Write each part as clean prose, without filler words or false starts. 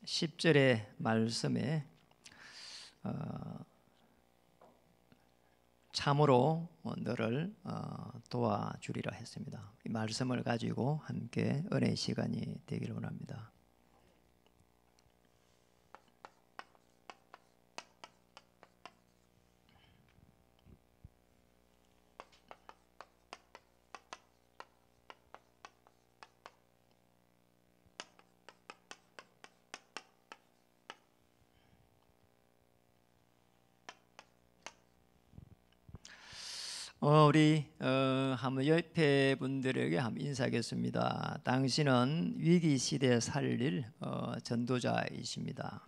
10절의 말씀에 참으로 너를 도와주리라 했습니다. 이 말씀을 가지고 함께 은혜의 시간이 되기를 원합니다. 우리 한번 옆에 분들에게 한번 인사하겠습니다. 당신은 위기 시대에 살릴 전도자이십니다.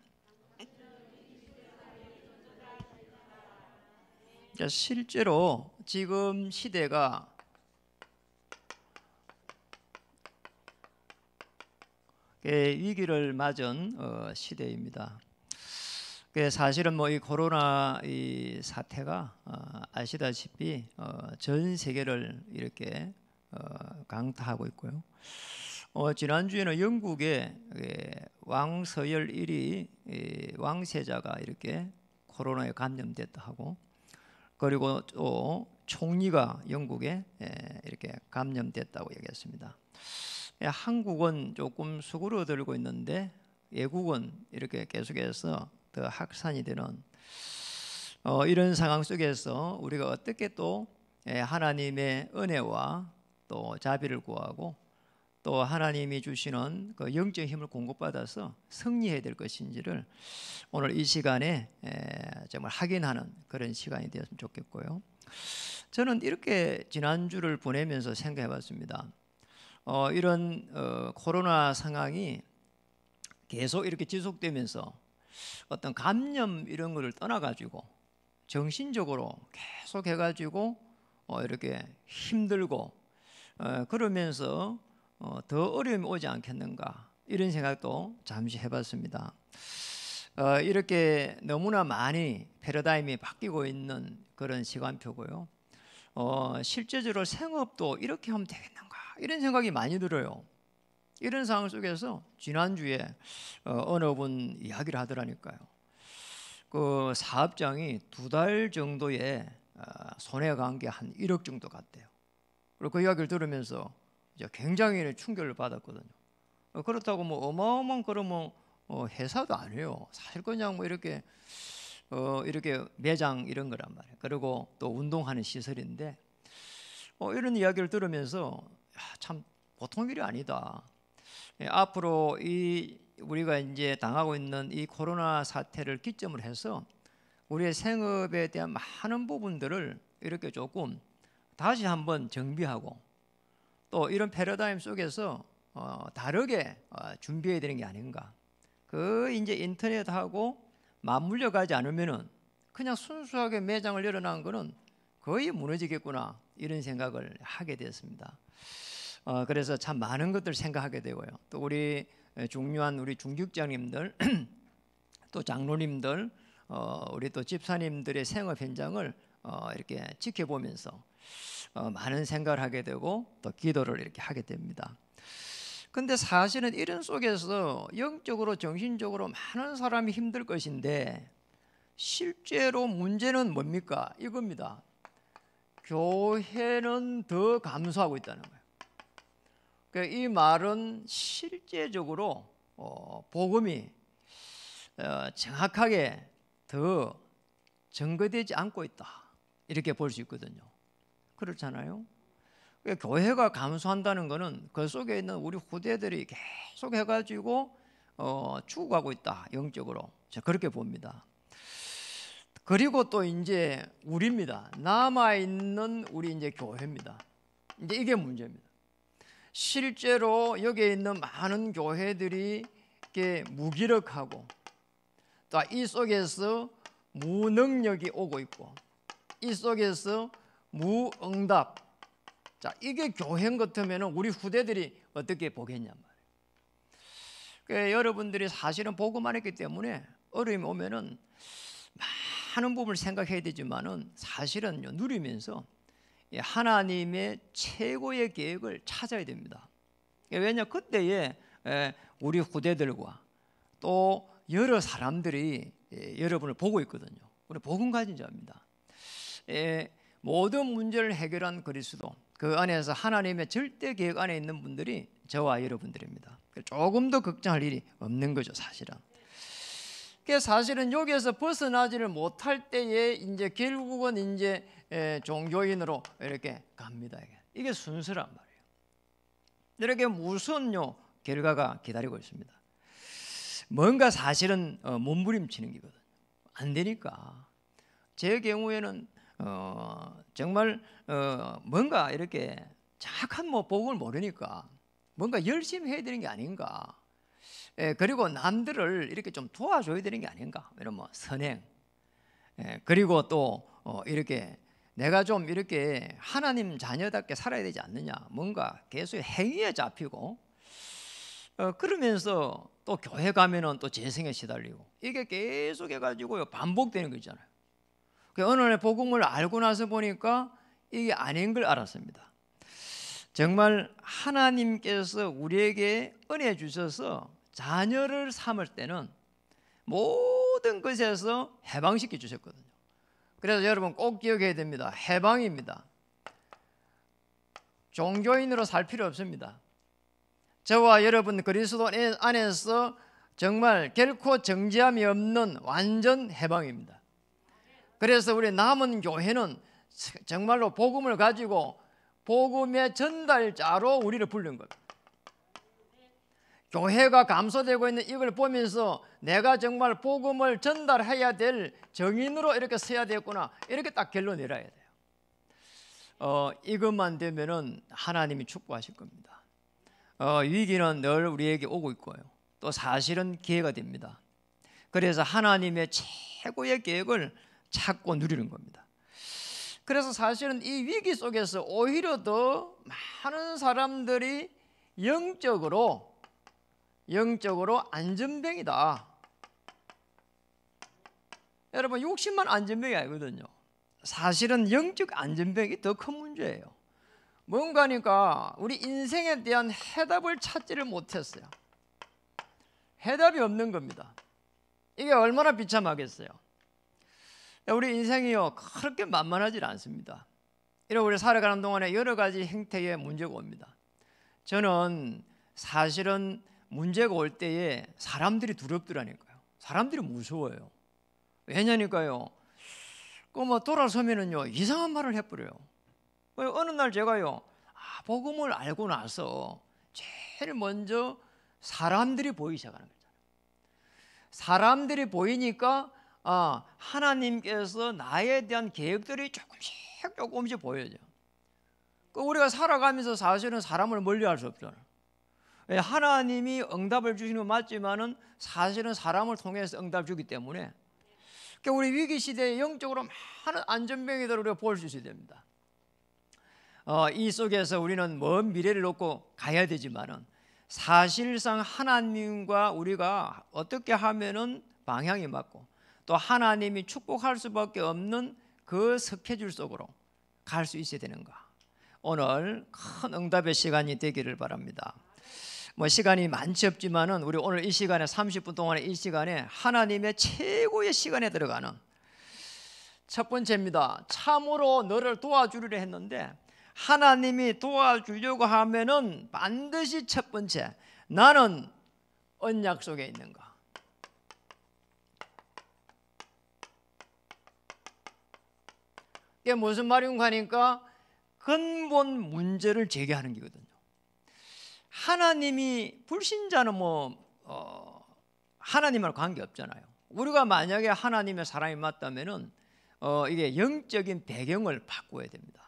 실제로 지금 시대가 위기를 맞은 시대입니다. 사실은 이 코로나 이 사태가 아시다시피 전 세계를 이렇게 강타하고 있고요. 지난주에는 영국의 왕서열 1위 왕세자가 이렇게 코로나에 감염됐다 하고, 그리고 또 총리가 영국에 이렇게 감염됐다고 얘기했습니다. 한국은 조금 수그러들고 있는데 외국은 이렇게 계속해서 더 확산이 되는 이런 상황 속에서 우리가 어떻게 또 하나님의 은혜와 또 자비를 구하고 또 하나님이 주시는 그 영적 힘을 공급받아서 승리해야 될 것인지를 오늘 이 시간에 정말 확인하는 그런 시간이 되었으면 좋겠고요. 저는 이렇게 지난주를 보내면서 생각해 봤습니다. 이런 코로나 상황이 계속 이렇게 지속되면서 어떤 감염 이런 거를 떠나가지고 정신적으로 계속 해가지고 이렇게 힘들고 그러면서 더 어려움이 오지 않겠는가, 이런 생각도 잠시 해봤습니다. 이렇게 너무나 많이 패러다임이 바뀌고 있는 그런 시간표고요. 실제적으로 생업도 이렇게 하면 되겠는가, 이런 생각이 많이 들어요. 이런 상황 속에서 지난주에 어느 분 이야기를 하더라니까요. 그 사업장이 2달 정도에 손해가 간 게 한 1억 정도 갔대요. 그리고 그 이야기를 들으면서 이제 굉장히 충격을 받았거든요. 그렇다고 어마어마한 그런 회사도 아니에요. 사실 그냥 이렇게 매장 이런 거란 말이에요. 그리고 또 운동하는 시설인데 이런 이야기를 들으면서 참 보통 일이 아니다. 앞으로 우리가 이제 당하고 있는 이 코로나 사태를 기점으로 해서 우리의 생업에 대한 많은 부분들을 이렇게 조금 다시 한번 정비하고 또 이런 패러다임 속에서 다르게 준비해야 되는 게 아닌가. 이제 인터넷하고 맞물려 가지 않으면은 그냥 순수하게 매장을 열어놓은 거는 거의 무너지겠구나, 이런 생각을 하게 되었습니다. 그래서 참 많은 것들 생각하게 되고요. 또 우리 중요한 우리 중직장님들 또 장로님들 우리 또 집사님들의 생업 현장을 이렇게 지켜보면서 많은 생각을 하게 되고 또 기도를 이렇게 하게 됩니다. 근데 사실은 이런 속에서 영적으로 정신적으로 많은 사람이 힘들 것인데 실제로 문제는 뭡니까? 이겁니다. 교회는 더 감소하고 있다는 거예요. 이 말은 실제적으로 복음이 정확하게 더 증거되지 않고 있다, 이렇게 볼 수 있거든요. 그렇잖아요. 교회가 감소한다는 것은 그 속에 있는 우리 후대들이 계속 해가지고 죽어가고 있다, 영적으로. 제가 그렇게 봅니다. 그리고 또 이제 우리입니다. 남아있는 우리 이제 교회입니다. 이제 이게 문제입니다. 실제로 여기에 있는 많은 교회들이 이렇게 무기력하고 또 이 속에서 무능력이 오고 있고 이 속에서 무응답. 이게 교회인 것 같으면 우리 후대들이 어떻게 보겠냔 말이에요. 여러분들이 사실은 복음 안 했기 때문에 어려움이 오면은 많은 부분을 생각해야 되지만은 사실은 누리면서 하나님의 최고의 계획을 찾아야 됩니다. 왜냐, 그때에 우리 후대들과 또 여러 사람들이 여러분을 보고 있거든요. 우리 복음 가진 자입니다. 모든 문제를 해결한 그리스도, 그 안에서 하나님의 절대 계획 안에 있는 분들이 저와 여러분들입니다. 조금 더 걱정할 일이 없는 거죠, 사실은. 사실은 여기에서 벗어나지를 못할 때에 이제 결국은 이제 종교인으로 이렇게 갑니다. 이게 순서란 말이에요. 이렇게 무슨 결과가 기다리고 있습니다. 뭔가 사실은 몸부림치는 거거든요. 안 되니까. 제 경우에는 정말 뭔가 이렇게 정확한 복음을 모르니까 뭔가 열심히 해야 되는 게 아닌가. 그리고 남들을 이렇게 좀 도와줘야 되는 게 아닌가. 이런 선행. 그리고 또 이렇게 내가 좀 이렇게 하나님 자녀답게 살아야 되지 않느냐. 뭔가 계속 행위에 잡히고 그러면서 또 교회 가면은 또 재생에 시달리고 이게 계속 해가지고 반복되는 거 있잖아요. 어느 날 복음을 알고 나서 보니까 이게 아닌 걸 알았습니다. 정말 하나님께서 우리에게 은혜 주셔서 자녀를 삼을 때는 모든 것에서 해방시켜 주셨거든요. 그래서 여러분 꼭 기억해야 됩니다. 해방입니다. 종교인으로 살 필요 없습니다. 저와 여러분 그리스도 안에서 정말 결코 정죄함이 없는 완전 해방입니다. 그래서 우리 남은 교회는 정말로 복음을 가지고 복음의 전달자로 우리를 부른 겁니다. 교회가 감소되고 있는 이걸 보면서 내가 정말 복음을 전달해야 될 정인으로 이렇게 서야 되겠구나, 이렇게 딱 결론 내려야 돼요. 이것만 되면은 하나님이 축복하실 겁니다. 위기는 늘 우리에게 오고 있고요. 또 사실은 기회가 됩니다. 그래서 하나님의 최고의 계획을 찾고 누리는 겁니다. 그래서 사실은 이 위기 속에서 오히려 더 많은 사람들이 영적으로 안전병이다. 여러분 육신만 안전병이 아니거든요. 사실은 영적 안전병이 더 큰 문제예요. 뭔가니까 우리 인생에 대한 해답을 찾지를 못했어요. 해답이 없는 겁니다. 이게 얼마나 비참하겠어요. 우리 인생이요 그렇게 만만하지 않습니다. 이렇게 우리 살아가는 동안에 여러 가지 형태의 문제가 옵니다. 저는 사실은 문제가 올 때에 사람들이 두렵더라니까요. 사람들이 무서워요. 왜냐니까요, 돌아서면은요 이상한 말을 해버려요. 어느 날 제가요 복음을 알고 나서 제일 먼저 사람들이 보이기 시작하는 거잖아요. 사람들이 보이니까 하나님께서 나에 대한 계획들이 조금씩 보여요. 우리가 살아가면서 사실은 사람을 멀리할 수 없잖아요. 하나님이 응답을 주시는 건 맞지만은 사실은 사람을 통해서 응답을 주기 때문에 우리 위기 시대에 영적으로 많은 안전병이들을 우리가 볼 수 있어야 됩니다. 이 속에서 우리는 먼 미래를 놓고 가야 되지만은 사실상 하나님과 우리가 어떻게 하면은 방향이 맞고 또 하나님이 축복할 수밖에 없는 그 스케줄 속으로 갈 수 있어야 되는가. 오늘 큰 응답의 시간이 되기를 바랍니다. 시간이 많지 없지만은 우리 오늘 이 시간에 30분 동안의 이 시간에 하나님의 최고의 시간에 들어가는 첫 번째입니다. 참으로 너를 도와주리라 했는데 하나님이 도와주려고 하면은 반드시 첫 번째, 나는 언약 속에 있는가. 이게 무슨 말인가 하니까 근본 문제를 제기하는 거거든요. 하나님이 불신자는 하나님하고 관계 없잖아요. 우리가 만약에 하나님의 사람이 맞다면은 이게 영적인 배경을 바꿔야 됩니다.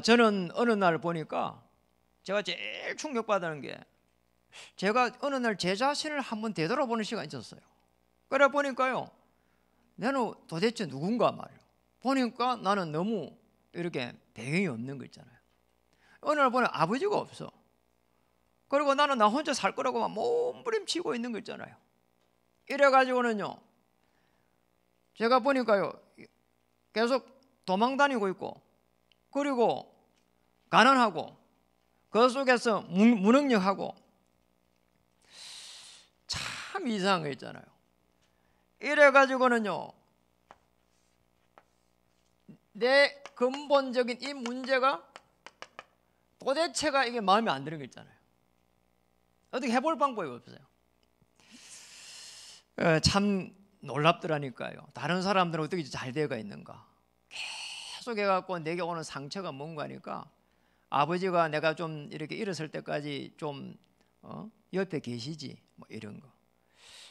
저는 어느 날 보니까 제가 제일 충격받는 게 제가 어느 날 제 자신을 한번 되돌아보는 시간이 있었어요. 그래 보니까요, 나는 도대체 누군가 말이에요. 보니까 나는 너무 이렇게 배경이 없는 거 있잖아요. 어느 날 보니 아버지가 없어. 그리고 나는 나 혼자 살 거라고 막 몸부림치고 있는 거 있잖아요. 이래가지고는요, 제가 보니까요 계속 도망 다니고 있고, 그리고 가난하고, 그 속에서 무능력하고, 참 참 이상한 거 있잖아요. 이래가지고는요, 내 근본적인 이 문제가 도대체가 이게 마음에 안 드는 거 있잖아요. 어떻게 해볼 방법이 없어요. 참 놀랍더라니까요. 다른 사람들은 어떻게 잘 되어가 있는가. 계속 해갖고 내게 오는 상처가 뭔가 하니까 아버지가 내가 좀 이렇게 일었을 때까지 좀 옆에 계시지 뭐 이런 거.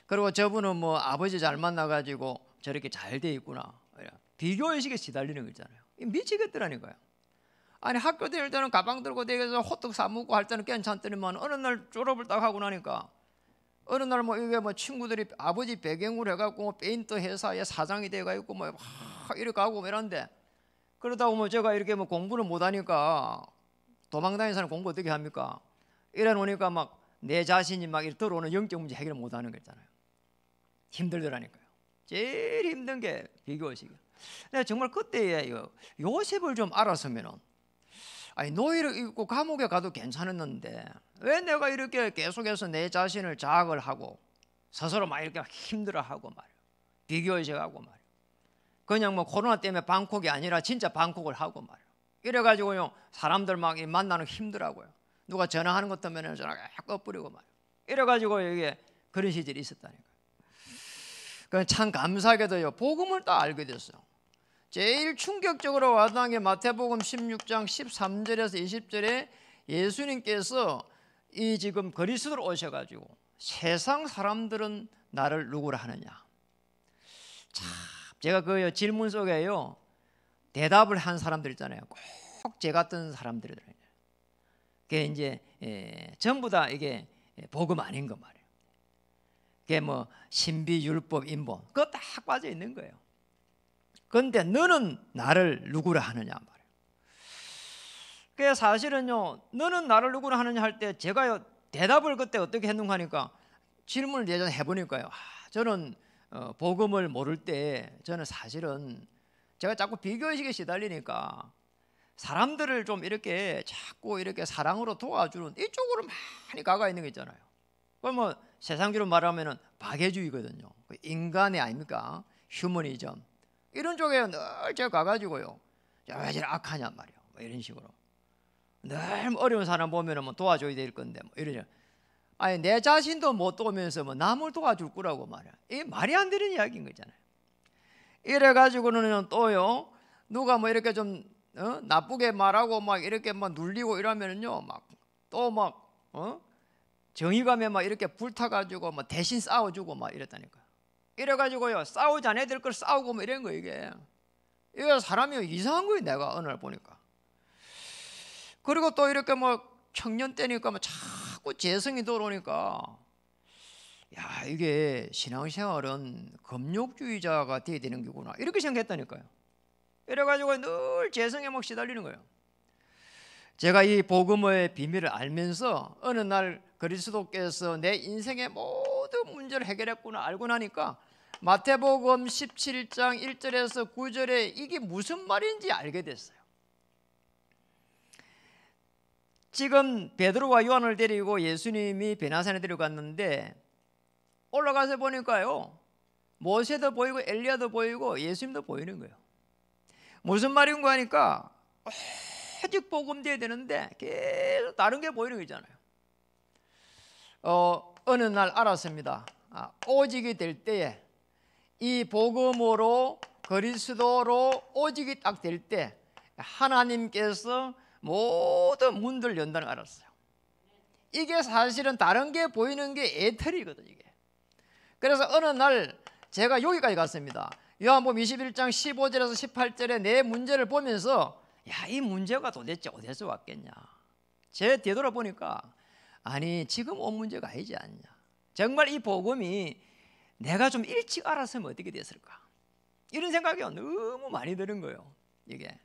그리고 저분은 뭐 아버지 잘 만나가지고 저렇게 잘 돼 있구나. 비교의식에 시달리는 거 있잖아요. 미치겠더라니까요. 아니 학교 다닐 때는 가방 들고 다니면서 호떡 사 먹고 할 때는 괜찮더니만 어느 날 졸업을 딱 하고 나니까 어느 날 뭐 이게 뭐 친구들이 아버지 배경으로 해갖고 페인트 회사의 사장이 돼가 있고 뭐 이렇게 가고 이런데 그러다 보면 제가 이렇게 뭐 공부를 못하니까 도망다니는 사람 공부 어떻게 합니까? 이래 놓으니까 막 내 자신이 막 이렇게 들어오는 영적 문제 해결을 못하는 거 있잖아요. 힘들더라니까요. 제일 힘든 게 비교의식이에요. 내가 정말 그때에 요셉을 좀 알았으면은 아니 노예를 입고 감옥에 가도 괜찮았는데 왜 내가 이렇게 계속해서 내 자신을 자학을 하고 스스로 막 이렇게 힘들어하고 말이야. 비교의식하고 말이야. 그냥 뭐 코로나 때문에 방콕이 아니라 진짜 방콕을 하고 말이야. 이래가지고요 사람들 막 만나는 힘들하고요. 누가 전화하는 것 때문에 전화가 꺼버리고 말이야. 이래가지고 이게 그런 시절이 있었다니까요. 참 감사하게도요 복음을 딱 알게 됐어요. 제일 충격적으로 와닿은 게 마태복음 16장 13절에서 20절에 예수님께서 이 지금 그리스도로 오셔가지고 세상 사람들은 나를 누구라 하느냐. 참 제가 그 질문 속에요 대답을 한 사람들 있잖아요. 꼭 제 같은 사람들이더라고요. 그게 이제 전부 다 이게 복음 아닌 거 말이에요. 그게 뭐 신비, 율법, 인본 그거 딱 빠져 있는 거예요. 그런데 너는 나를 누구라 하느냐 말이에요. 그게 사실은요 너는 나를 누구라 하느냐 할 때 제가 대답을 그때 어떻게 했는가 하니까 질문을 예전에 해보니까요 저는 복음을 모를 때 저는 사실은 제가 자꾸 비교의식에 시달리니까 사람들을 좀 이렇게 자꾸 이렇게 사랑으로 도와주는 이쪽으로 많이 가가 있는 거 있잖아요. 그럼 뭐 세상적으로 말하면은 박애주의거든요. 인간의 아닙니까? 휴머니즘 이런 쪽에 늘 제가 가가지고요. 왜 저렇게 악하냐 말이에요. 뭐 이런 식으로 늘 어려운 사람 보면은 뭐 도와줘야 될 건데 뭐 이러죠. 아니 내 자신도 못 도우면서 뭐 남을 도와줄 거라고 말이야. 이게 말이 안 되는 이야기인 거잖아요. 이래 가지고는 또요 누가 뭐 이렇게 좀 나쁘게 말하고 막 이렇게 막 눌리고 이러면은요 막 또 막 정의감에 막 이렇게 불타가지고 막 대신 싸워주고 막 이랬다니까. 이래가지고요 싸우지 않아야 될 걸 싸우고 뭐 이런 거 이게 사람이 이상한 거예요. 내가 어느 날 보니까. 그리고 또 이렇게 뭐 청년 때니까 뭐 자꾸 재성이 들어오니까 야 이게 신앙생활은 금욕주의자가 돼야 되는 거구나 이렇게 생각했다니까요. 이래가지고 늘 재성에 막 시달리는 거예요. 제가 이 복음의 비밀을 알면서 어느 날 그리스도께서 내 인생의 모든 문제를 해결했구나 알고 나니까 마태복음 17장 1절에서 9절에 이게 무슨 말인지 알게 됐어요. 지금 베드로와 요한을 데리고 예수님이 베나산에 데려갔는데 올라가서 보니까요 모세도 보이고 엘리야도 보이고 예수님도 보이는 거예요. 무슨 말인가 하니까 오직 복음돼야 되는데 계속 다른 게 보이는 거잖아요. 어느 날 알았습니다. 오직이 될 때에 이 복음으로 그리스도로 오직이 딱 될 때 하나님께서 모든 문들을 연다는 걸 알았어요. 이게 사실은 다른 게 보이는 게 에터리거든요. 이게. 그래서 어느 날 제가 여기까지 갔습니다. 요한복음 21장 15절에서 18절에 내 문제를 보면서 야, 이 문제가 도대체 어디서 왔겠냐. 제 되돌아보니까 아니 지금 온 문제가 아니지 않냐. 정말 이 복음이 내가 좀 일찍 알았으면 어떻게 됐을까. 이런 생각이 너무 많이 드는 거예요. 이게.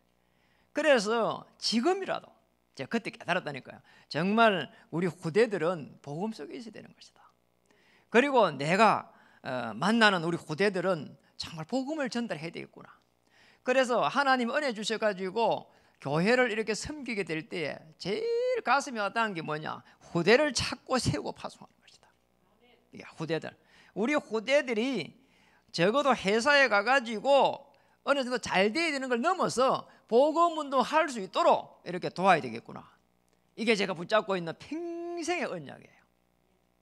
그래서 지금이라도 제가 그때 깨달았다니까요. 정말 우리 후대들은 복음 속에 있어야 되는 것이다. 그리고 내가 만나는 우리 후대들은 정말 복음을 전달해야 되겠구나. 그래서 하나님 은혜 주셔가지고 교회를 이렇게 섬기게 될 때에 제일 가슴이 와닿은 게 뭐냐. 후대를 찾고 세우고 파송하는 것이다. 이게 후대들. 우리 후대들이 적어도 회사에 가가지고 어느 정도 잘 돼야 되는 걸 넘어서 복음운동 할 수 있도록 이렇게 도와야 되겠구나. 이게 제가 붙잡고 있는 평생의 언약이에요.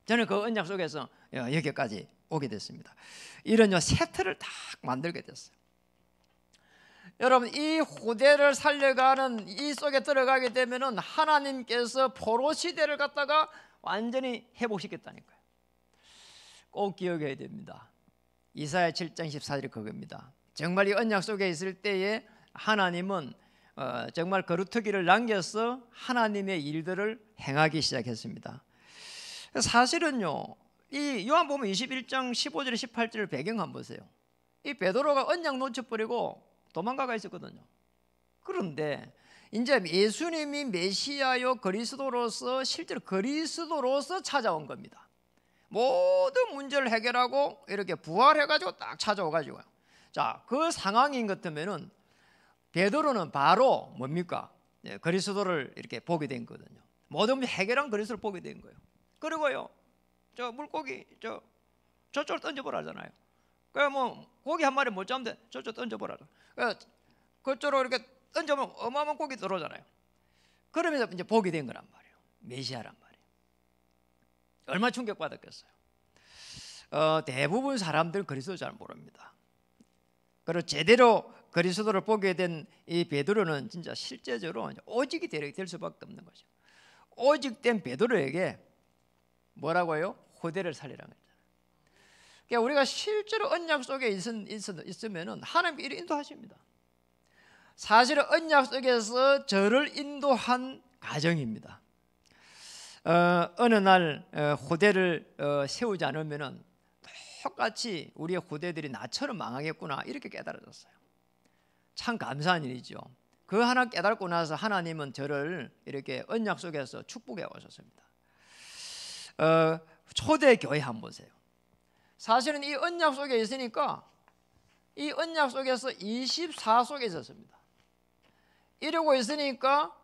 저는 그 언약 속에서 여기까지 오게 됐습니다. 이런 세트를 딱 만들게 됐어요. 여러분, 이 후대를 살려가는 이 속에 들어가게 되면은 하나님께서 포로 시대를 갖다가 완전히 회복시켰다니까요. 꼭 기억해야 됩니다. 이사야 7장 14절이 그겁니다. 정말 이 언약 속에 있을 때에 하나님은 정말 거루터기를 남겨서 하나님의 일들을 행하기 시작했습니다. 사실은요, 이 요한복음 21장 15절 18절을 배경 한번 보세요. 이 베드로가 언약 놓쳐버리고 도망가가 있었거든요. 그런데 이제 예수님이 메시아요 그리스도로서 실제로 그리스도로서 찾아온 겁니다. 모든 문제를 해결하고 이렇게 부활해가지고 딱 찾아와가지고요. 자, 그 상황인 것 같으면은 베드로는 바로 뭡니까? 그리스도를 이렇게 보게 된 거거든요. 모든 문제 해결한 그리스도를 보게 된 거예요. 그리고요, 저 물고기 저쪽으로 던져보라잖아요. 그래 뭐 고기 한 마리 못 잡는데 저쪽 던져보라. 그쪽으로 이렇게 던져보면 어마어마한 고기 들어오잖아요. 그러면서 이제 보게 된 거란 말이에요. 메시아란 말이에요. 얼마나 충격받았겠어요. 대부분 사람들 그리스도 잘 모릅니다. 그리고 제대로 그리스도를 보게 된 이 베드로는 진짜 실제적으로 오직이 될 수밖에 없는 거죠. 오직된 베드로에게 뭐라고요? 후대를 살리라는 거죠. 그러니까 우리가 실제로 언약 속에 있으면은 하나님께 이를 인도하십니다. 사실은 언약 속에서 저를 인도한 가정입니다. 어느 날 후대를 세우지 않으면은 똑같이 우리의 후대들이 나처럼 망하겠구나 이렇게 깨달아졌어요. 참 감사한 일이죠. 그 하나 깨닫고 나서 하나님은 저를 이렇게 언약 속에서 축복해 오셨습니다. 초대교회 한번 보세요. 사실은 이 언약 속에 있으니까 이 언약 속에서 24속에 있었습니다. 이러고 있으니까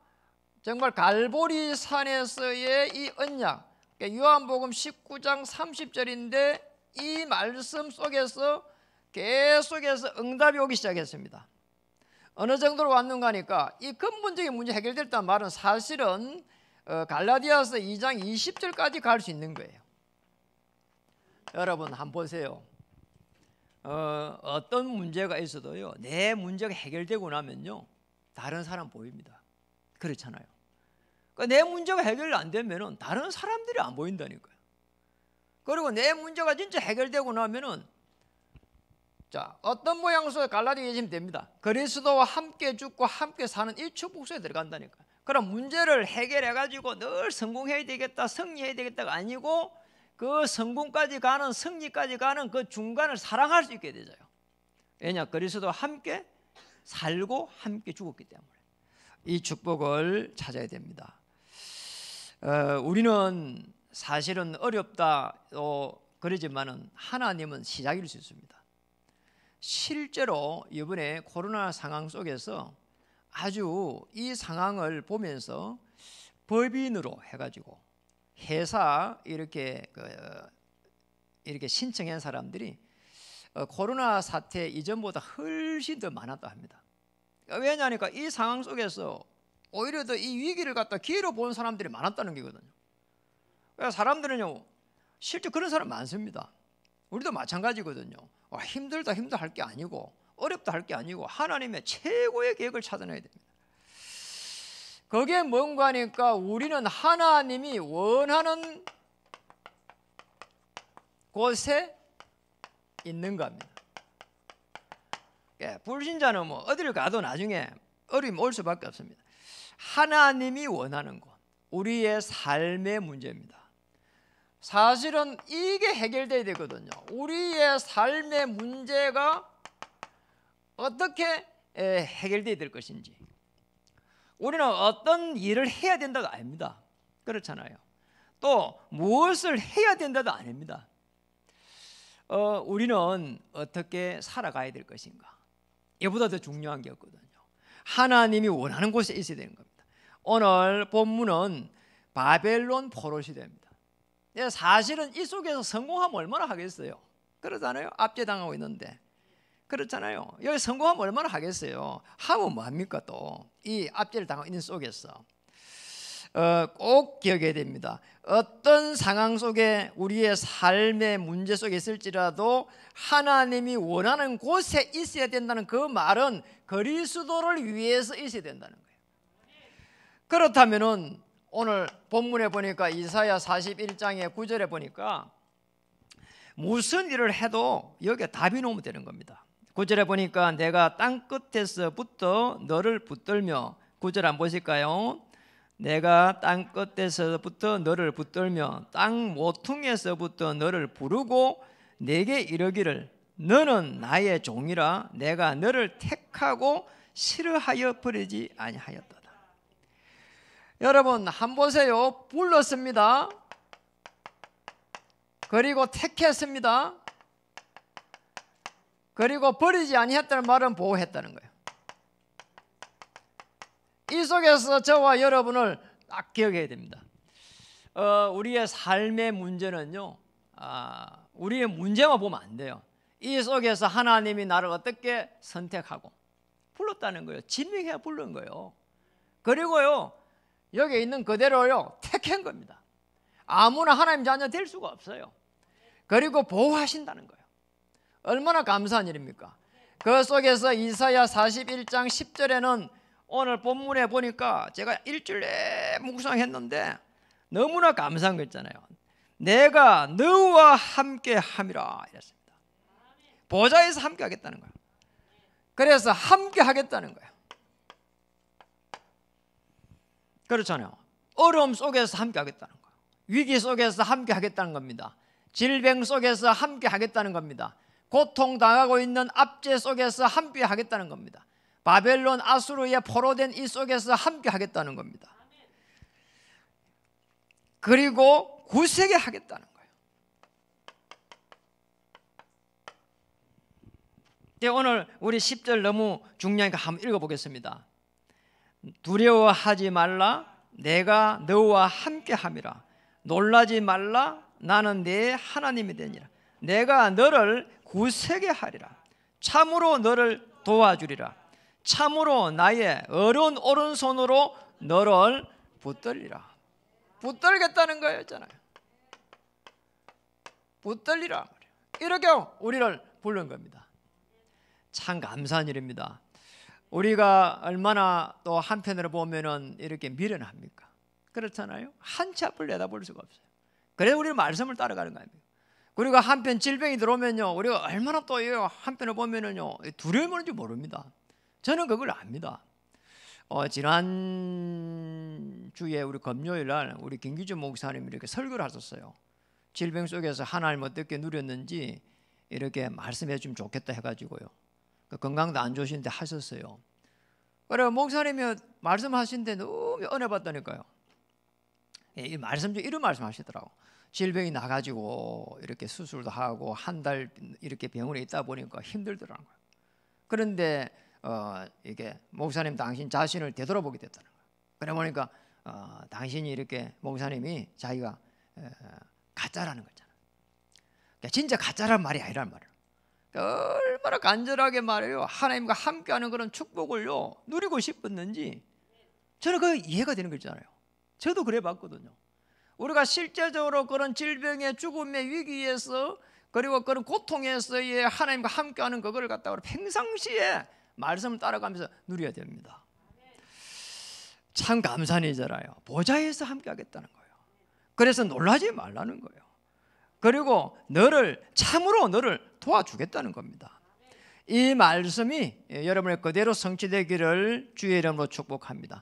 정말 갈보리 산에서의 이 언약, 요한복음 19장 30절인데 이 말씀 속에서 계속해서 응답이 오기 시작했습니다. 어느 정도로 왔는가 하니까 이 근본적인 문제 해결됐다는 말은 사실은 갈라디아서 2장 20절까지 갈 수 있는 거예요. 여러분 한번 보세요. 어떤 문제가 있어도요, 내 문제가 해결되고 나면요 다른 사람 보입니다. 그렇잖아요. 그러니까 내 문제가 해결 안 되면은 다른 사람들이 안 보인다니까요. 그리고 내 문제가 진짜 해결되고 나면은 자, 어떤 모양으로 갈라디아 계시면 됩니다. 그리스도와 함께 죽고 함께 사는 이 축복소에 들어간다니까. 그럼 문제를 해결해 가지고 늘 성공해야 되겠다, 승리해야 되겠다가 아니고 그 성공까지 가는, 승리까지 가는 그 중간을 사랑할 수 있게 되죠. 왜냐? 그리스도와 함께 살고 함께 죽었기 때문에 이 축복을 찾아야 됩니다. 우리는 사실은 어렵다 그러지만은 하나님은 시작일 수 있습니다. 실제로 이번에 코로나 상황 속에서 아주 이 상황을 보면서 법인으로 해가지고 회사 이렇게 신청한 사람들이 코로나 사태 이전보다 훨씬 더 많았다 합니다. 왜냐하니까 이 상황 속에서 오히려 더 이 위기를 갖다 기회로 본 사람들이 많았다는 거거든요. 그러니까 사람들은요 실제 그런 사람 많습니다. 우리도 마찬가지거든요. 힘들다 할 게 아니고 어렵다 할 게 아니고 하나님의 최고의 계획을 찾아내야 됩니다. 그게 뭔가 하니까 우리는 하나님이 원하는 곳에 있는 겁니다. 불신자는 뭐 어디를 가도 나중에 어려움이 올 수밖에 없습니다. 하나님이 원하는 곳, 우리의 삶의 문제입니다. 사실은 이게 해결돼야 되거든요. 우리의 삶의 문제가 어떻게 해결돼야 될 것인지. 우리는 어떤 일을 해야 된다가 아닙니다. 그렇잖아요. 또 무엇을 해야 된다도 아닙니다. 우리는 어떻게 살아가야 될 것인가. 이보다 더 중요한 게 없거든요. 하나님이 원하는 곳에 있어야 되는 겁니다. 오늘 본문은 바벨론 포로 시대입니다. 사실은 이 속에서 성공하면 얼마나 하겠어요? 그러잖아요. 압제당하고 있는데. 그렇잖아요. 여기 성공하면 얼마나 하겠어요? 하면 뭐합니까 또? 이 압제를 당하고 있는 속에서. 꼭 기억해야 됩니다. 어떤 상황 속에 우리의 삶의 문제 속에 있을지라도 하나님이 원하는 곳에 있어야 된다는 그 말은 그리스도를 위해서 있어야 된다는 거예요. 그렇다면은 오늘 본문에 보니까 이사야 41장의 9절에 보니까 무슨 일을 해도 여기에 답이 나오면 되는 겁니다. 9절에 보니까 내가 땅 끝에서부터 너를 붙들며, 9절 한번 보실까요? 내가 땅 끝에서부터 너를 붙들며 땅 모퉁이에서부터 너를 부르고 내게 이르기를 너는 나의 종이라 내가 너를 택하고 싫어하여 버리지 아니하였다. 여러분 한번 보세요. 불렀습니다. 그리고 택했습니다. 그리고 버리지 아니했다는 말은 보호했다는 거예요. 이 속에서 저와 여러분을 딱 기억해야 됩니다. 우리의 삶의 문제는요, 우리의 문제만 보면 안 돼요. 이 속에서 하나님이 나를 어떻게 선택하고 불렀다는 거예요. 진명해야 부른 거예요. 그리고요, 여기 있는 그대로요, 택한 겁니다. 아무나 하나님 자녀 될 수가 없어요. 그리고 보호하신다는 거예요. 얼마나 감사한 일입니까? 그 속에서 이사야 41장 10절에는 오늘 본문에 보니까 제가 일주일에 묵상했는데 너무나 감사한 거 있잖아요. 내가 너와 함께 함이라 이랬습니다. 보좌에서 함께 하겠다는 거예요. 그래서 함께 하겠다는 거예요. 그렇잖아요. 어려움 속에서 함께 하겠다는 거예요. 위기 속에서 함께 하겠다는 겁니다. 질병 속에서 함께 하겠다는 겁니다. 고통당하고 있는 압제 속에서 함께 하겠다는 겁니다. 바벨론 아수르에 포로된 이 속에서 함께 하겠다는 겁니다. 그리고 굳세게 하겠다는 거예요. 오늘 우리 10절 너무 중요하니까 한번 읽어보겠습니다. 두려워하지 말라 내가 너와 함께 함이라. 놀라지 말라 나는 네 하나님이 되니라. 내가 너를 굳세게 하리라. 참으로 너를 도와주리라. 참으로 나의 어른 오른손으로 너를 붙들리라. 붙들겠다는 거였잖아요. 붙들리라. 이렇게 우리를 부른 겁니다. 참 감사한 일입니다. 우리가 얼마나 또 한편으로 보면은 이렇게 미련합니까? 그렇잖아요. 한치 앞을 내다볼 수가 없어요. 그래서 우리는 말씀을 따라가는 거 아닙니까? 그리고 한편 질병이 들어오면요, 우리가 얼마나 또 한편을 보면은요 두려움이 오는지 모릅니다. 저는 그걸 압니다. 지난 주에 우리 금요일 날 우리 김기준 목사님이 이렇게 설교를 하셨어요. 질병 속에서 하나님 어떻게 누렸는지 이렇게 말씀해 주면 좋겠다 해가지고요. 건강도 안 좋으신데 하셨어요. 그래 목사님이 말씀하신데 너무 은혜 받다니까요. 이 말씀 중 이런 말씀 하시더라고. 질병이 나가지고 이렇게 수술도 하고 한 달 이렇게 병원에 있다 보니까 힘들더라고요. 그런데 이게 목사님 당신 자신을 되돌아보게 됐다는 거예요. 그래 보니까 당신이 이렇게 목사님이 자기가 가짜라는 거잖아요. 그러니까 진짜 가짜란 말이 아니란 말이에요. 그러니까 얼마나 간절하게 말해요. 하나님과 함께하는 그런 축복을요 누리고 싶었는지 저는 그 이해가 되는 거 있잖아요. 저도 그래 봤거든요. 우리가 실제적으로 그런 질병의 죽음의 위기에서 그리고 그런 고통에서의 하나님과 함께하는 그거를 갖다가 평상시에 말씀을 따라가면서 누려야 됩니다. 참 감사한 일이잖아요. 보좌에서 함께하겠다는 거예요. 그래서 놀라지 말라는 거예요. 그리고 참으로 너를 도와주겠다는 겁니다. 이 말씀이 여러분의 그대로 성취되기를 주의 이름으로 축복합니다.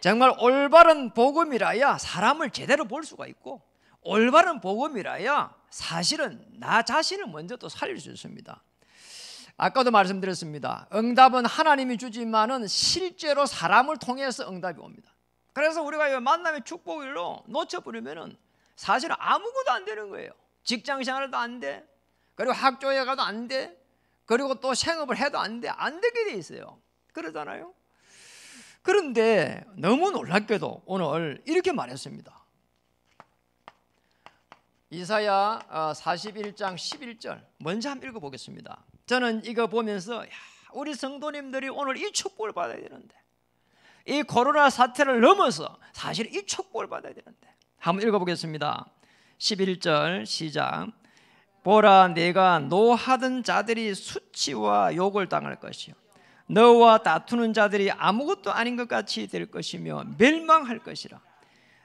정말 올바른 복음이라야 사람을 제대로 볼 수가 있고 올바른 복음이라야 사실은 나 자신을 먼저 또 살릴 수 있습니다. 아까도 말씀드렸습니다. 응답은 하나님이 주지만은 실제로 사람을 통해서 응답이 옵니다. 그래서 우리가 이 만남의 축복일로 놓쳐버리면은 사실은 아무것도 안 되는 거예요. 직장 생활도 안 돼. 그리고 학교에 가도 안 돼. 그리고 또 생업을 해도 안 돼. 안 되게 돼 있어요. 그러잖아요. 그런데 너무 놀랍게도 오늘 이렇게 말했습니다. 이사야 41장 11절 먼저 한번 읽어보겠습니다. 저는 이거 보면서 우리 성도님들이 오늘 이 축복을 받아야 되는데, 이 코로나 사태를 넘어서 사실 이 축복을 받아야 되는데, 한번 읽어보겠습니다. 11절 시작. 보라, 내가 노하던 자들이 수치와 욕을 당할 것이요 너와 다투는 자들이 아무것도 아닌 것 같이 될 것이며 멸망할 것이라.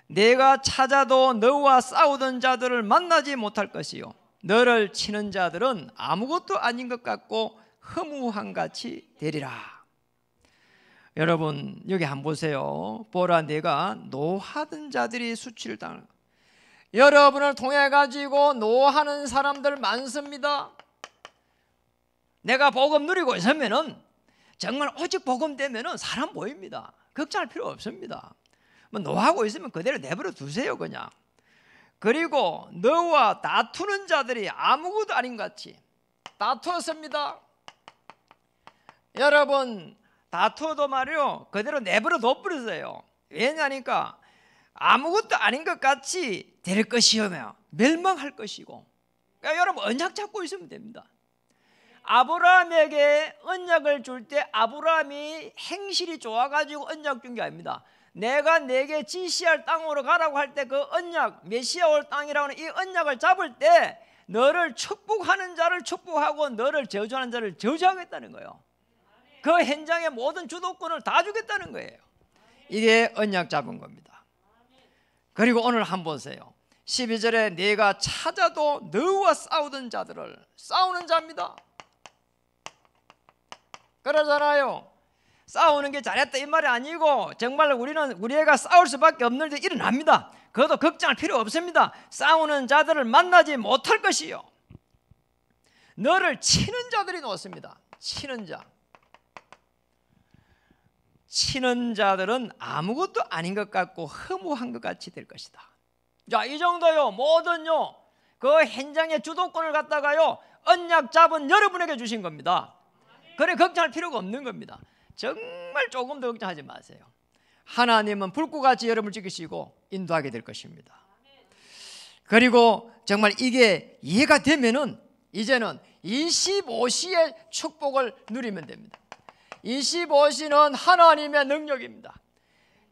내가 찾아도 너와 싸우던 자들을 만나지 못할 것이요 너를 치는 자들은 아무것도 아닌 것 같고 허무한 같이 되리라. 여러분 여기 한번 보세요. 보라, 내가 노하던 자들이 수치를 당할. 여러분을 통해 가지고 노하는 사람들 많습니다. 내가 복음 누리고 있으면은 정말 오직 복음 되면은 사람 보입니다. 걱정할 필요 없습니다. 뭐 노하고 있으면 그대로 내버려 두세요 그냥. 그리고 너와 다투는 자들이 아무것도 아닌 것 같이 다투었습니다. 여러분 다투어도 말이요 그대로 내버려 둬버리세요. 왜냐니까 아무것도 아닌 것 같이 될 것이며 멸망할 것이고. 그러니까 여러분 언약 잡고 있으면 됩니다. 아브라함에게 언약을 줄 때 아브라함이 행실이 좋아가지고 언약 준 게 아닙니다. 내가 내게 지시할 땅으로 가라고 할 때 그 언약, 메시아 올 땅이라는 이 언약을 잡을 때 너를 축복하는 자를 축복하고 너를 저주하는 자를 저주하겠다는 거예요. 그 현장의 모든 주도권을 다 주겠다는 거예요. 이게 언약 잡은 겁니다. 그리고 오늘 한번 보세요. 12절에 내가 찾아도 너와 싸우던 자들을, 싸우는 자입니다. 그러잖아요. 싸우는 게 잘했다 이 말이 아니고 정말 우리 애가 싸울 수밖에 없는 데 일어납니다. 그것도 걱정할 필요 없습니다. 싸우는 자들을 만나지 못할 것이요 너를 치는 자들이 놓습니다. 치는 자. 치는 자들은 아무것도 아닌 것 같고 허무한 것 같이 될 것이다. 자, 이 정도요. 모든요 그 현장의 주도권을 갖다가요 언약 잡은 여러분에게 주신 겁니다. 그래 걱정할 필요가 없는 겁니다. 정말 조금 더 걱정하지 마세요. 하나님은 불꽃같이 여러분을 지키시고 인도하게 될 것입니다. 그리고 정말 이게 이해가 되면은 이제는 25시의 축복을 누리면 됩니다. 25시는 하나님의 능력입니다.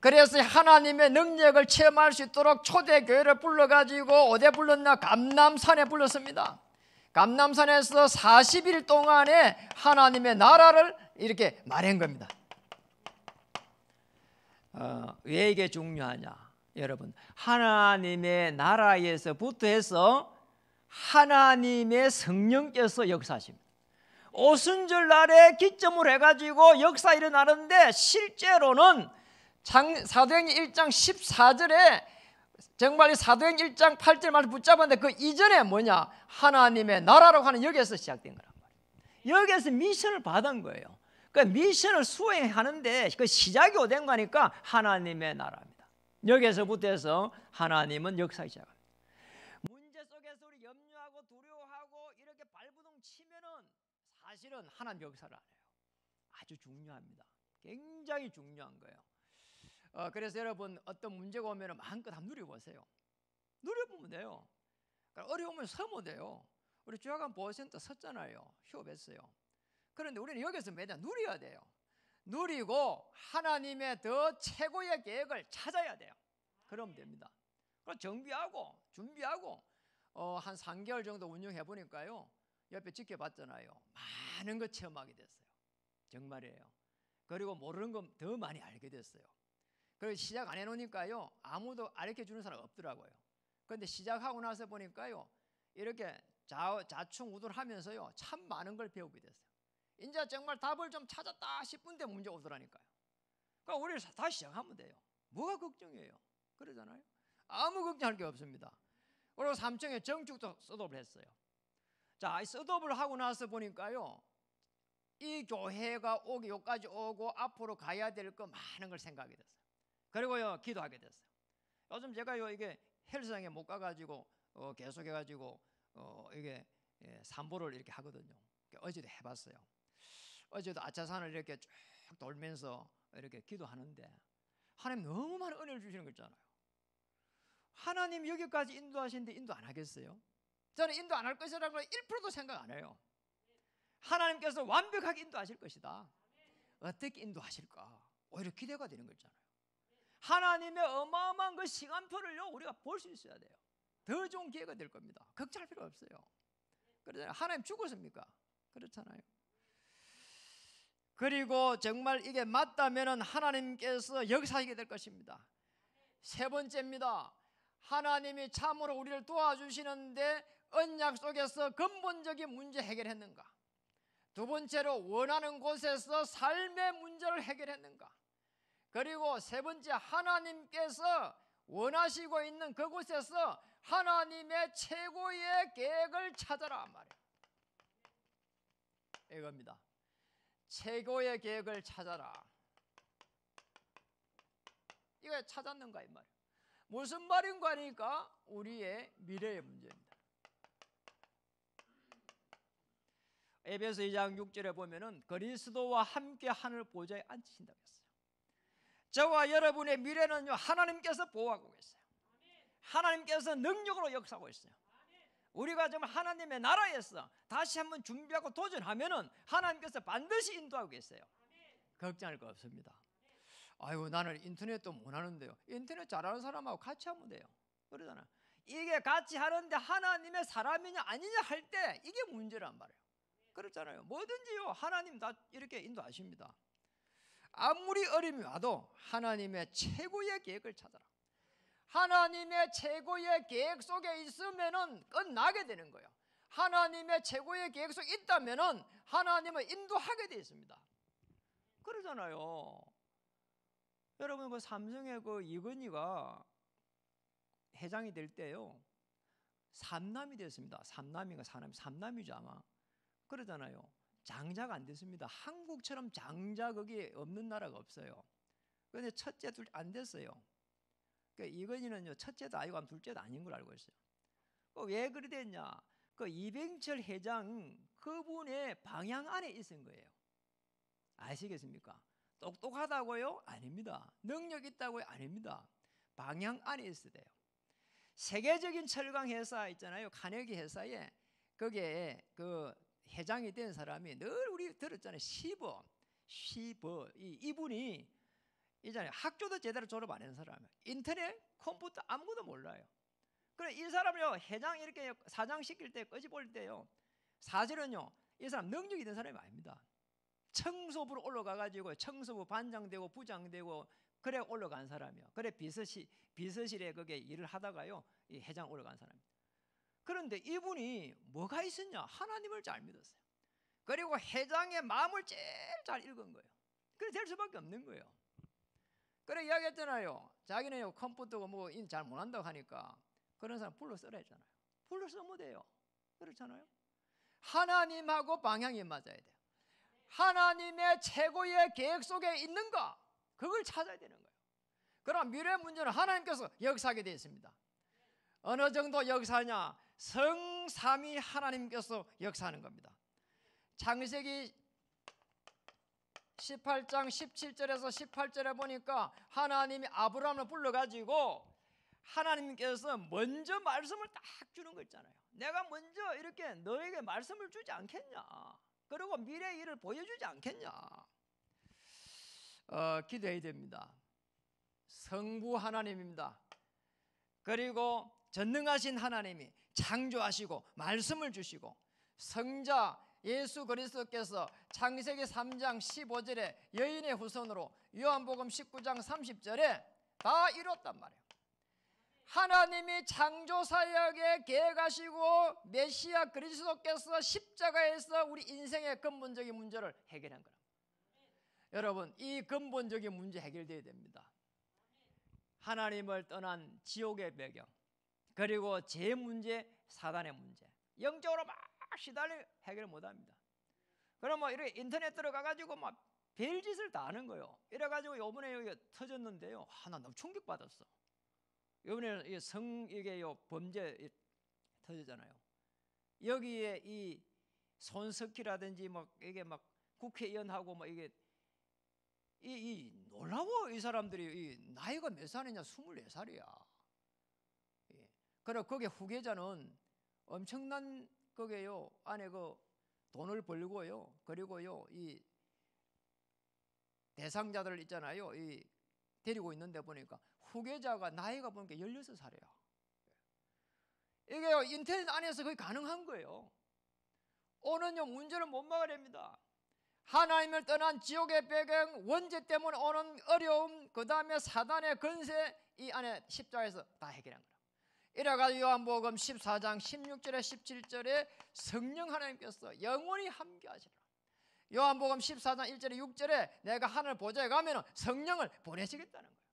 그래서 하나님의 능력을 체험할 수 있도록 초대교회를 불러가지고 어디 불렀나? 감람산에 불렀습니다. 감람산에서 40일 동안에 하나님의 나라를 이렇게 말한 겁니다. 왜 이게 중요하냐? 여러분 하나님의 나라에서부터 해서 하나님의 성령께서 역사하십니다. 오순절 날에 기점을 해가지고 역사 일어나는데 실제로는 사도행전 1장 14절에 정말 사도행 1장 8절 말을 붙잡았는데 그 이전에 뭐냐? 하나님의 나라라고 하는 여기에서 시작된 거란 말이에요. 여기에서 미션을 받은 거예요. 그 미션을 수행하는데 그 시작이 오된 거니까 하나님의 나라입니다. 여기에서부터 해서 하나님은 역사하기 시작합니다. 문제 속에서 우리 염려하고 두려워하고 이렇게 발부둥 치면은 사실은 하나님 역사를 안 해요. 아주 중요합니다. 굉장히 중요한 거예요. 그래서 여러분 어떤 문제가 오면 마음껏 한번 누려보세요. 누려보면 돼요. 그러니까 어려우면 서면 돼요. 우리 주야간 보호센터 섰잖아요. 휴업했어요. 그런데 우리는 여기서 매달 누려야 돼요. 누리고 하나님의 더 최고의 계획을 찾아야 돼요. 그러면 됩니다. 그럼 정비하고 준비하고 한 3개월 정도 운영해 보니까요. 옆에 지켜봤잖아요. 많은 것 체험하게 됐어요. 정말이에요. 그리고 모르는 건 더 많이 알게 됐어요. 그리고 시작 안 해놓으니까요 아무도 가르쳐주는 사람 없더라고요. 그런데 시작하고 나서 보니까요 이렇게 자충우돌하면서요 참 많은 걸 배우게 됐어요. 이제 정말 답을 좀 찾았다 싶은데 문제 오더라니까요. 그러니까 우리 다시 시작하면 돼요. 뭐가 걱정이에요? 그러잖아요. 아무 걱정할 게 없습니다. 그리고 3층에 정축도 셋업을 했어요. 자, 셋업을 하고 나서 보니까요 이 교회가 여기까지 오고 앞으로 가야 될 거 많은 걸 생각하게 됐어요. 그리고요 기도하게 됐어요. 요즘 제가요 이게 헬스장에 못 가가지고 계속 해가지고 이게 산보를 이렇게 하거든요. 어제도 해봤어요. 어제도 아차산을 이렇게 쭉 돌면서 이렇게 기도하는데 하나님 너무 많은 은혜를 주시는 거 있잖아요. 하나님 여기까지 인도하시는데 인도 안 하겠어요? 저는 인도 안 할 것이라는 걸 1%도 생각 안 해요. 하나님께서 완벽하게 인도하실 것이다. 어떻게 인도하실까? 오히려 기대가 되는 거잖아요. 하나님의 어마어마한 그 시간표를요 우리가 볼 수 있어야 돼요. 더 좋은 기회가 될 겁니다. 걱정할 필요 없어요. 그러잖아요. 하나님 죽었습니까? 그렇잖아요. 그리고 정말 이게 맞다면 하나님께서 역사하게 될 것입니다. 세 번째입니다. 하나님이 참으로 우리를 도와주시는데 언약 속에서 근본적인 문제 해결했는가? 두 번째로 원하는 곳에서 삶의 문제를 해결했는가? 그리고 세 번째, 하나님께서 원하시고 있는 그곳에서 하나님의 최고의 계획을 찾아라 말이에요. 이겁니다. 최고의 계획을 찾아라. 이거 찾았는가 이 말이에요. 무슨 말인가 하니까 우리의 미래의 문제입니다. 에베소 2장 6절에 보면은 그리스도와 함께 하늘 보좌에 앉히신다고 했어요. 저와 여러분의 미래는요 하나님께서 보호하고 계세요. 하나님께서 능력으로 역사하고 있어요. 우리가 정말 하나님의 나라에서 다시 한번 준비하고 도전하면은 하나님께서 반드시 인도하고 계세요. 걱정할 거 없습니다. 아이고 나는 인터넷도 못하는데요. 인터넷 잘하는 사람하고 같이 하면 돼요. 그러잖아요. 이게 같이 하는데 하나님의 사람이냐 아니냐 할 때 이게 문제란 말이에요. 그렇잖아요. 뭐든지요 하나님 다 이렇게 인도하십니다. 아무리 어려움이 와도 하나님의 최고의 계획을 찾아라. 하나님의 최고의 계획 속에 있으면은 끝나게 되는 거예요. 하나님의 최고의 계획 속에 있다면은 하나님을 인도하게 되어 있습니다. 그러잖아요. 여러분 그 삼성의 그 이건희가 회장이 될 때요 삼남이 됐습니다. 삼남인가 삼남이죠 아마. 그러잖아요. 장자가 안 됐습니다. 한국처럼 장자 거기 없는 나라가 없어요. 그런데 첫째 둘 안 됐어요. 그러니까 이건희는요 첫째도 아니고 둘째도 아닌 걸 알고 있어요. 왜 그리 됐냐? 그 이병철 회장 그분의 방향 안에 있은 거예요. 아시겠습니까? 똑똑하다고요? 아닙니다. 능력 있다고요? 아닙니다. 방향 안에 있어야 돼요. 세계적인 철강 회사 있잖아요. 카네기 회사에 거기에 그 회장이 된 사람이 늘 우리 들었잖아요. 시버 이분이 있잖아요. 학교도 제대로 졸업 안 한 사람이에요. 인터넷, 컴퓨터 아무것도 몰라요. 그래 이 사람을요 회장 이렇게 사장 시킬 때 끄집을 때요 사실은요 이 사람 능력이 있는 사람이 아닙니다. 청소부로 올라가 가지고 청소부 반장 되고 부장 되고 그래 올라간 사람이요. 그래 비서실에 거기에 일을 하다가요 이 회장 올라간 사람입니다. 그런데 이분이 뭐가 있었냐? 하나님을 잘 믿었어요. 그리고 회장의 마음을 제일 잘 읽은 거예요. 그래 될 수밖에 없는 거예요. 그래 이야기했잖아요. 자기는 컴퓨터가 뭐 잘 못한다고 하니까 그런 사람 불러 써라 했잖아요. 불러 쓰면 돼요. 그렇잖아요. 하나님하고 방향이 맞아야 돼요. 하나님의 최고의 계획 속에 있는가? 그걸 찾아야 되는 거예요. 그럼 미래 문제는 하나님께서 역사하게 되어 있습니다. 어느 정도 역사냐? 성삼위 하나님께서 역사하는 겁니다. 창세기 18장 17절에서 18절에 보니까 하나님이 아브라함을 불러가지고 하나님께서 먼저 말씀을 딱 주는 거 있잖아요. 내가 먼저 이렇게 너에게 말씀을 주지 않겠냐? 그리고 미래의 일을 보여주지 않겠냐? 기도해야 됩니다. 성부 하나님입니다. 그리고 전능하신 하나님이 창조하시고 말씀을 주시고 성자 예수 그리스도께서 창세기 3장 15절에 여인의 후손으로 요한복음 19장 30절에 다 이뤘단 말이에요. 하나님이 창조사역에 계획하시고 메시아 그리스도께서 십자가에서 우리 인생의 근본적인 문제를 해결한 거랍니다. 여러분 이 근본적인 문제 해결돼야 됩니다. 하나님을 떠난 지옥의 배경 그리고 제 문제 사단의 문제 영적으로 막 시달려 해결 못합니다. 그럼 뭐 이렇게 인터넷 들어가가지고 막 별짓을 다 하는 거예요. 이래가지고 요번에 여기 터졌는데요. 나 너무 충격받았어. 이번에 이게 범죄 터지잖아요. 여기에 이 손석희라든지 막 이게 막 국회의원하고 막 이게 이 놀라워 이 사람들이 이 나이가 몇 살이냐 24살이야. 그리고 거기에 후계자는 엄청난 거게요. 안에 그 돈을 벌고요. 그리고요, 이 대상자들 있잖아요. 이 데리고 있는데 보니까 후계자가 나이가 보니까 16살이에요. 이게요, 인터넷 안에서 거의 가능한 거예요. 오는요, 문제는 못 막아냅니다. 하나님을 떠난 지옥의 배경, 원죄 때문에 오는 어려움, 그 다음에 사단의 건세, 이 안에 십자가에서 다 해결한 거라. 이래가지고 요한복음 14장 16절에 17절에 성령 하나님께서 영원히 함께하시라. 요한복음 14장 1절에 6절에 내가 하늘 보좌에 가면 성령을 보내시겠다는 거예요.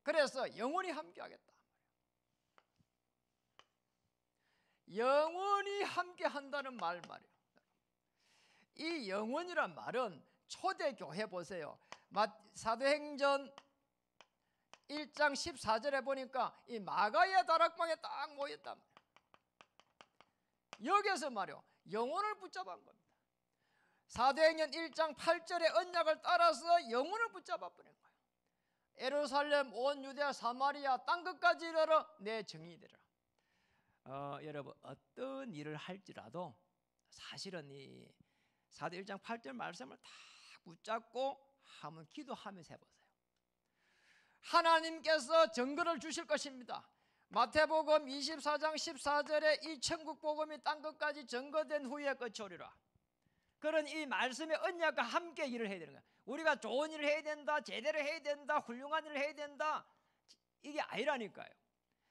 그래서 영원히 함께하겠다. 영원히 함께한다는 말이에요. 이 영원이란 말은 초대교회 보세요. 사도행전 1장 14절에 보니까 이 마가의 다락방에 딱 모였단 말이에요. 여기서 말이요, 영혼을 붙잡은 겁니다. 사도행전 1장 8절의 언약을 따라서 영혼을 붙잡아 버린 거예요. 예루살렘 온 유대아 사마리아 땅 끝까지 이르러 내 증인이 되리라. 여러분, 어떤 일을 할지라도 사실은 이 사도 1장 8절 말씀을 다 붙잡고 한번 기도하면서 해보세요. 하나님께서 증거를 주실 것입니다. 마태복음 24장 14절에 이 천국 복음이 땅 끝까지 증거된 후에 끝이 오리라. 그런 이 말씀의 언약과 함께 일을 해야 되는 거야. 우리가 좋은 일을 해야 된다, 제대로 해야 된다, 훌륭한 일을 해야 된다, 이게 아니라니까요.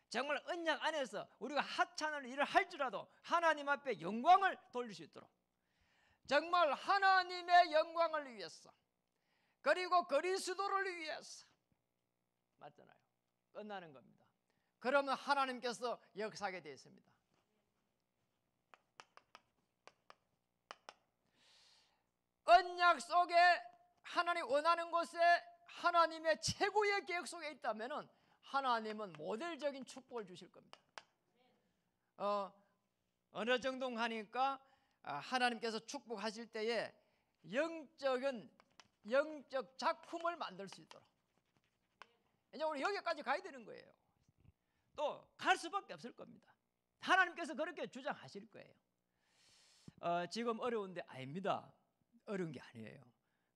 정말 언약 안에서 우리가 하찮은 일을 할지라도 하나님 앞에 영광을 돌릴 수 있도록, 정말 하나님의 영광을 위해서, 그리고 그리스도를 위해서, 맞잖아요. 끝나는 겁니다. 그러면 하나님께서 역사하게 되어 있습니다. 언약 속에 하나님 원하는 곳에 하나님의 최고의 계획 속에 있다면 하나님은 모델적인 축복을 주실 겁니다. 어느 정도 하니까 하나님께서 축복하실 때에 영적 작품을 만들 수 있도록, 이제 우리 여기까지 가야 되는 거예요. 또 갈 수밖에 없을 겁니다. 하나님께서 그렇게 주장하실 거예요. 지금 어려운데 아닙니다. 어려운 게 아니에요.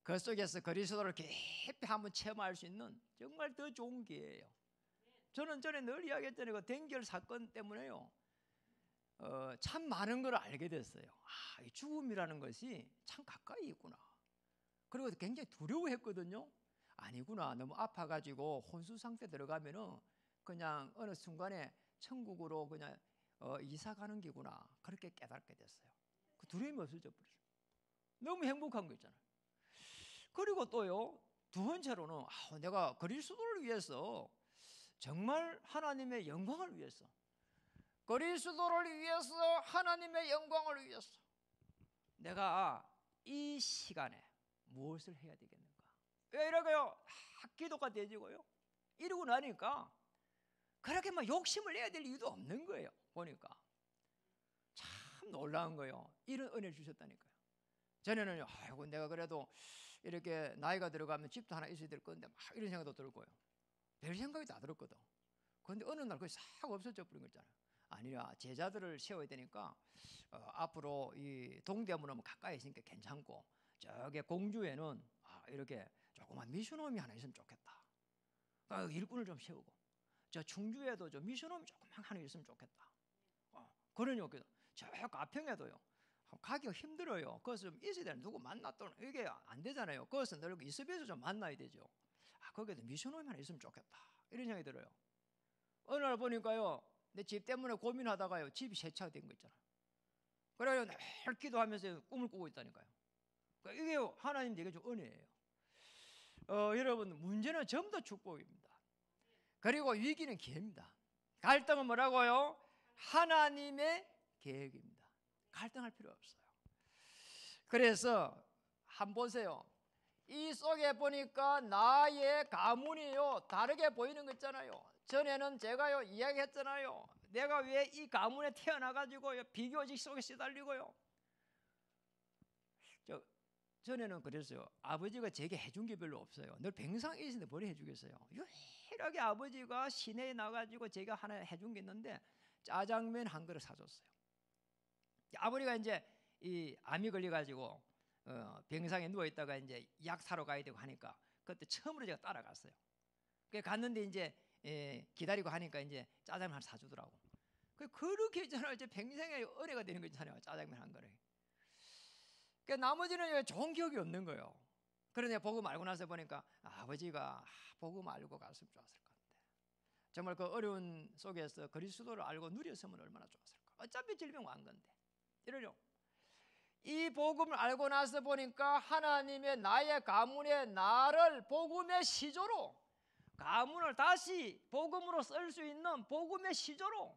그 속에서 그리스도를 깊이 한번 체험할 수 있는 정말 더 좋은 기회예요. 저는 전에 늘 이야기했잖아요. 그 댕결 사건 때문에요, 참 많은 걸 알게 됐어요. 이 죽음이라는 것이 참 가까이 있구나. 그리고 굉장히 두려워했거든요. 아니구나, 너무 아파가지고 혼수 상태 들어가면은 그냥 어느 순간에 천국으로 그냥 이사 가는 기구나, 그렇게 깨닫게 됐어요. 그 두려움이 없어져 버렸어요. 너무 행복한 거 있잖아요. 그리고 또요, 두 번째로는 내가 그리스도를 위해서, 정말 하나님의 영광을 위해서, 그리스도를 위해서, 하나님의 영광을 위해서 내가 이 시간에 무엇을 해야 되겠는가? 왜 이러고요? 기도가 되지고요. 이러고 나니까 그렇게 막 욕심을 내야 될 이유도 없는 거예요. 보니까 참 놀라운 거예요. 이런 은혜를 주셨다니까요. 전에는요, 아이고 내가 그래도 이렇게 나이가 들어가면 집도 하나 있어야 될 건데 막 이런 생각도 들고요. 별 생각이 다 들었거든. 그런데 어느 날 그게 싹 없어져 버린 거잖아요. 아니라 제자들을 세워야 되니까 앞으로 이 동대문은 가까이 있으니까 괜찮고, 저기 공주에는 이렇게 조그만 미션홈이 하나 있으면 좋겠다. 일꾼을 좀 세우고, 저 충주에도 저 미션홈이 조그만 하나 있으면 좋겠다. 그러니까 저 가평에도요, 가기가 힘들어요. 그래서 좀 있어야 되는, 누구 만났더니 이게 안 되잖아요. 그래서 늘 이습에서 좀 만나야 되죠. 거기에도 미션홈이 하나 있으면 좋겠다, 이런 생각이 들어요. 어느 날 보니까요, 내 집 때문에 고민하다가요, 집이 세 채가 된 거 있잖아요. 그래요, 늘 기도하면서 꿈을 꾸고 있다니까요. 이게 하나님 되게 좀 은혜예요. 여러분, 문제는 전부 다 축복입니다. 그리고 위기는 기회입니다. 갈등은 뭐라고요? 하나님의 계획입니다. 갈등할 필요 없어요. 그래서 한번 보세요. 이 속에 보니까 나의 가문이요, 다르게 보이는 거 있잖아요. 전에는 제가요 이야기했잖아요. 내가 왜 이 가문에 태어나가지고 비교직 속에 시달리고요, 전에는 그랬어요. 아버지가 제게 해준 게 별로 없어요. 늘 병상에 있는데 뭘 해주겠어요. 유일하게 아버지가 시내에 나가지고 제가 하나 해준 게 있는데 짜장면 한 그릇 사줬어요. 아버지가 이제 이 암이 걸려가지고 병상에 누워 있다가 이제 약 사러 가야 되고 하니까 그때 처음으로 제가 따라갔어요. 그 갔는데 이제 기다리고 하니까 이제 짜장면 하나 사주더라고. 그렇게 저는 이제 평생에 은혜가 되는 거 있잖아요. 짜장면 한 그릇. 그 나머지는 좋은 기억이 없는 거예요. 그러니 복음 알고 나서 보니까 아버지가 복음 알고 갔으면 좋았을 건데, 정말 그 어려운 속에서 그리스도를 알고 누렸으면 얼마나 좋았을까. 어차피 질병 완 건데 이러죠. 이 복음을 알고 나서 보니까 하나님의 나의 가문에 나를 복음의 시조로, 가문을 다시 복음으로 쓸 수 있는 복음의 시조로,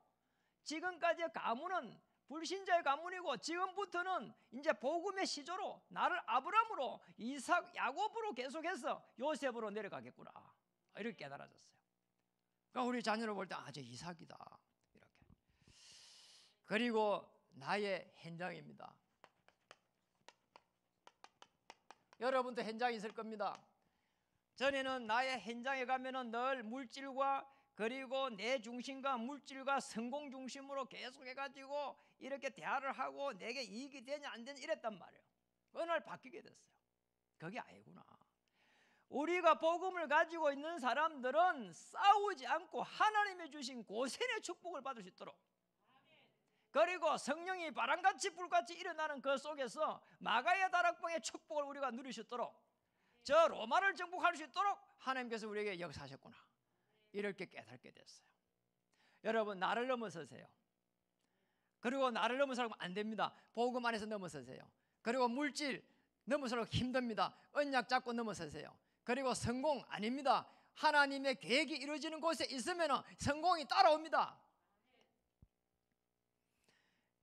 지금까지의 가문은 불신자의 가문이고 지금부터는 이제 복음의 시조로 나를 아브라함으로, 이삭, 야곱으로 계속해서 요셉으로 내려가겠구나, 이렇게 깨달아졌어요. 그러니까 우리 자녀를 볼 때 저 이삭이다 이렇게. 그리고 나의 현장입니다. 여러분도 현장이 있을 겁니다. 전에는 나의 현장에 가면은 늘 물질과, 그리고 내 중심과 물질과 성공 중심으로 계속 해가지고 이렇게 대화를 하고 내게 이익이 되냐 안 되냐 이랬단 말이에요. 어느 날 바뀌게 됐어요. 그게 아니구나. 우리가 복음을 가지고 있는 사람들은 싸우지 않고 하나님이 주신 고센의 축복을 받을 수 있도록, 그리고 성령이 바람같이 불같이 일어나는 그 속에서 마가의 다락방의 축복을 우리가 누릴 수 있도록, 저 로마를 정복할 수 있도록 하나님께서 우리에게 역사하셨구나, 이렇게 깨닫게 됐어요. 여러분, 나를 넘어서세요. 그리고 나를 넘어서면 안 됩니다. 복음 안에서 넘어서세요. 그리고 물질 넘어서려고 힘듭니다. 언약 잡고 넘어서세요. 그리고 성공 아닙니다. 하나님의 계획이 이루어지는 곳에 있으면 성공이 따라옵니다.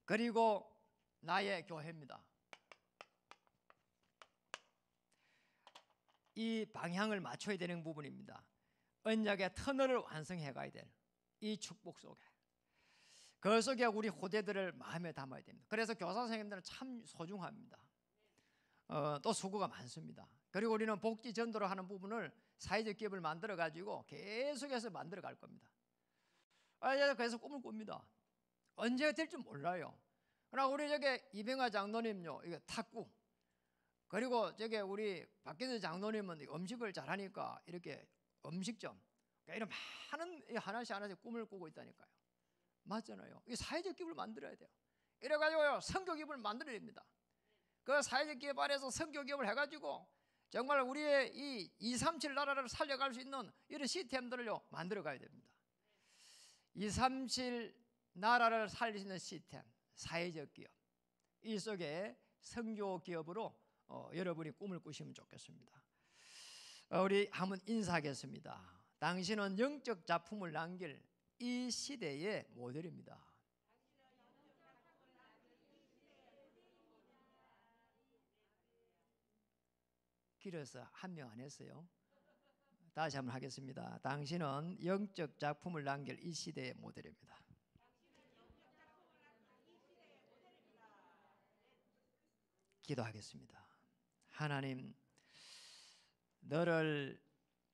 그리고 나의 교회입니다. 이 방향을 맞춰야 되는 부분입니다. 언약의 터널을 완성해 가야 될 이 축복 속에, 그 속에 우리 후대들을 마음에 담아야 됩니다. 그래서 교사 선생님들은 참 소중합니다. 또 수고가 많습니다. 그리고 우리는 복지 전도를 하는 부분을 사회적 기업을 만들어 가지고 계속해서 만들어 갈 겁니다. 그래서 꿈을 꿉니다. 언제가 될지 몰라요. 그러나 우리 저게 이병화 장로님요, 이거 탁구, 그리고 저게 우리 박기수 장로님은 음식을 잘하니까 이렇게 음식점, 이런 많은 하나씩 꿈을 꾸고 있다니까요. 맞잖아요. 이 사회적 기업을 만들어야 돼요. 이래가지고요, 선교 기업을 만들어야 됩니다. 그 사회적 기업 안에서 선교 기업을 해가지고 정말 우리의 이 237 나라를 살려갈 수 있는 이런 시스템들을요, 만들어 가야 됩니다. 237 나라를 살릴 수 있는 시스템, 사회적 기업, 이 속에 선교 기업으로 여러분이 꿈을 꾸시면 좋겠습니다. 우리 한번 인사하겠습니다. 당신은 영적 작품을 남길 이 시대의 모델입니다. 길어서 한 명 안 했어요. 다시 한번 하겠습니다. 당신은 영적 작품을 남길 이 시대의 모델입니다. 기도하겠습니다. 하나님,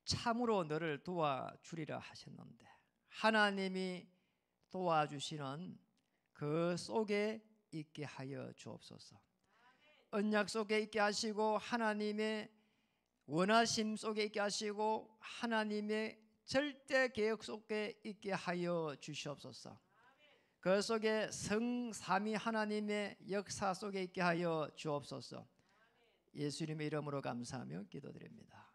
참으로 너를 도와주리라 하셨는데 하나님이 도와주시는 그 속에 있게 하여 주옵소서. 언약 속에 있게 하시고 하나님의 원하심 속에 있게 하시고 하나님의 절대 계획 속에 있게 하여 주시옵소서. 그 속에 성삼위 하나님의 역사 속에 있게 하여 주옵소서. 예수님의 이름으로 감사하며 기도드립니다.